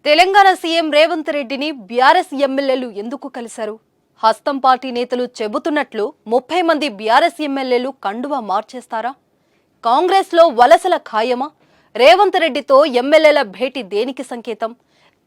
Telangana CM Revanth రెడ్డిని BRS ఎమ్మెల్యేలు ఎందుకు కలిశారు? హస్తం పార్టీ నేతలు చెబుతున్నట్లు 30 మంది బీఆర్ఎస్ ఎమ్మెల్యేలు కండువా మార్చేస్తారా? కాంగ్రెస్ లో వలసల ఖాయమా? రేవంత్ రెడ్డితో ఎమ్మెల్యేల భేటీ దేనికి సంకేతం?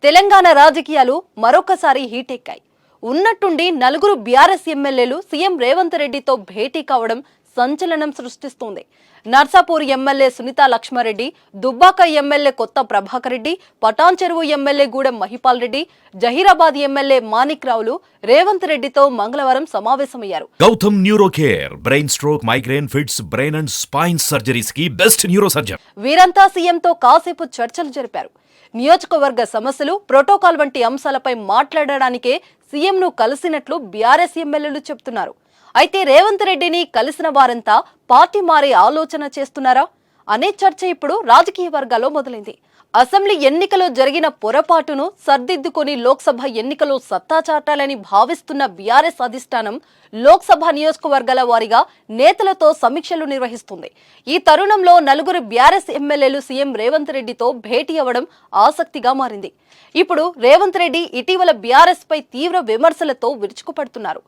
తెలంగాణ రాజకీయాలు మరొకసారి హీట్ ఎక్కాయి. ఉన్నట్టుండి 4 బీఆర్ఎస్ ఎమ్మెల్యేలు సీఎం రేవంత్ రెడ్డితో భేటీ కావడం సంచలనం సృష్టిస్తోంది. Narsapur MLA Sunitha Laxma Reddy, Dubbaka MLA Kotha Prabhakar Reddy, Patancheru MLA Gudem Mahipal Reddy, Zaheerabad MLA Manik రావులు రేవంత్ రెడ్డితో మంగళవారం సమావేశమయ్యారు. Gautam neuro care brain stroke, migraine, fits, brain and spine surgeries కి బెస్ట్ న్యూరో సర్జన్. వీరంతా సీఎంతో కాసేపు చర్చలు జరిపారు. నియోజకవర్గ సమస్యలు, ప్రోటోకాల్ వంటి అంశాలపై మాట్లాడడానికే సీఎంను కలిసినట్లు బీఆర్ఎస్ ఎమ్మెల్యేలు చెబుతున్నారు. అయితే రేవంత్ రెడ్డిని కలిసిన వారంతా పార్టీ మారే ఆలోచన చేస్తున్నారా అనే చర్చ ఇప్పుడు రాజకీయ వర్గాల్లో మొదలైంది. అసెంబ్లీ ఎన్నికలో జరిగిన పొరపాటును సర్దిద్దుకొని లోక్సభ ఎన్నికలో సత్తా చాటాలని భావిస్తున్న బీఆర్ఎస్ అధిష్టానం లోక్సభ నియోజకవర్గాల వారీగా నేతలతో సమీక్షలు నిర్వహిస్తుంది. ఈ తరుణంలో 4 బీఆర్ఎస్ ఎమ్మెల్యేలు సీఎం రేవంత్ రెడ్డితో భేటీ అవ్వడం ఆసక్తిగా మారింది. ఇప్పుడు రేవంత్ రెడ్డి ఇటీవల బీఆర్ఎస్ పై తీవ్ర విమర్శలతో విరుచుకుపడుతున్నారు.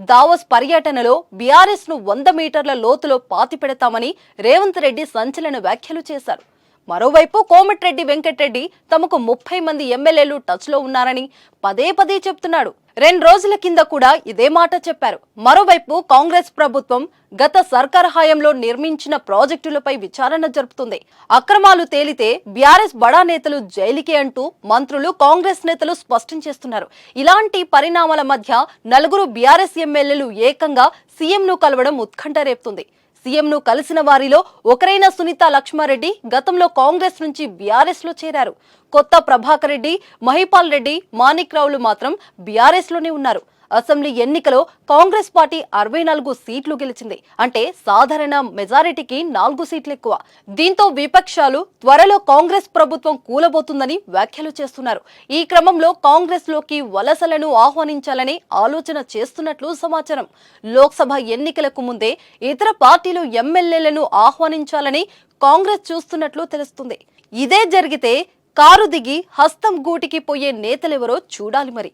దావోస్ పర్యటనలో బీఆర్ఎస్ ను 100 మీటర్ల లోతులో పాతిపెడతామని రేవంత్ రెడ్డి సంచలన వ్యాఖ్యలు చేశారు. మరోవైపు కోమటిరెడ్డి వెంకటరెడ్డి తమకు 30 మంది ఎమ్మెల్యేలు టచ్ లో ఉన్నారని పదే చెప్తున్నాడు. 2 రోజుల కింద కూడా ఇదే మాట చెప్పారు. మరోవైపు కాంగ్రెస్ ప్రభుత్వం గత సర్కార్ హయాంలో నిర్మించిన ప్రాజెక్టులపై విచారణ జరుపుతుంది. అక్రమాలు తేలితే బీఆర్ఎస్ బడా నేతలు జైలుకే అంటూ మంత్రులు, కాంగ్రెస్ నేతలు స్పష్టం చేస్తున్నారు. ఇలాంటి పరిణామాల మధ్య 4 బీఆర్ఎస్ ఎమ్మెల్యేలు ఏకంగా సీఎంను కలవడం ఉత్కంఠ రేపుతుంది. సీఎంను కలిసిన వారిలో ఒకరైన సునీతా లక్ష్మారెడ్డి గతంలో కాంగ్రెస్ నుంచి బీఆర్ఎస్ లో చేరారు. కొత్త ప్రభాకర్ రెడ్డి, మహిపాల్ రెడ్డి, మాణిక్ రావులు మాత్రం బీఆర్ఎస్ లోనే ఉన్నారు. అసెంబ్లీ ఎన్నికలో కాంగ్రెస్ పార్టీ 64 సీట్లు గెలిచింది. అంటే సాధారణ మెజారిటీకి 4 సీట్లు ఎక్కువ. దీంతో విపక్షాలు త్వరలో కాంగ్రెస్ ప్రభుత్వం కూలబోతుందని వ్యాఖ్యలు చేస్తున్నారు. ఈ క్రమంలో కాంగ్రెస్ లోకి వలసలను ఆహ్వానించాలని ఆలోచన చేస్తున్నట్లు సమాచారం. లోక్సభ ఎన్నికలకు ముందే ఇతర పార్టీలు ఎమ్మెల్యేలను ఆహ్వానించాలని కాంగ్రెస్ చూస్తున్నట్లు తెలుస్తుంది. ఇదే జరిగితే కారు దిగి హస్తం గూటికి పోయే నేతలెవరో చూడాలి మరి.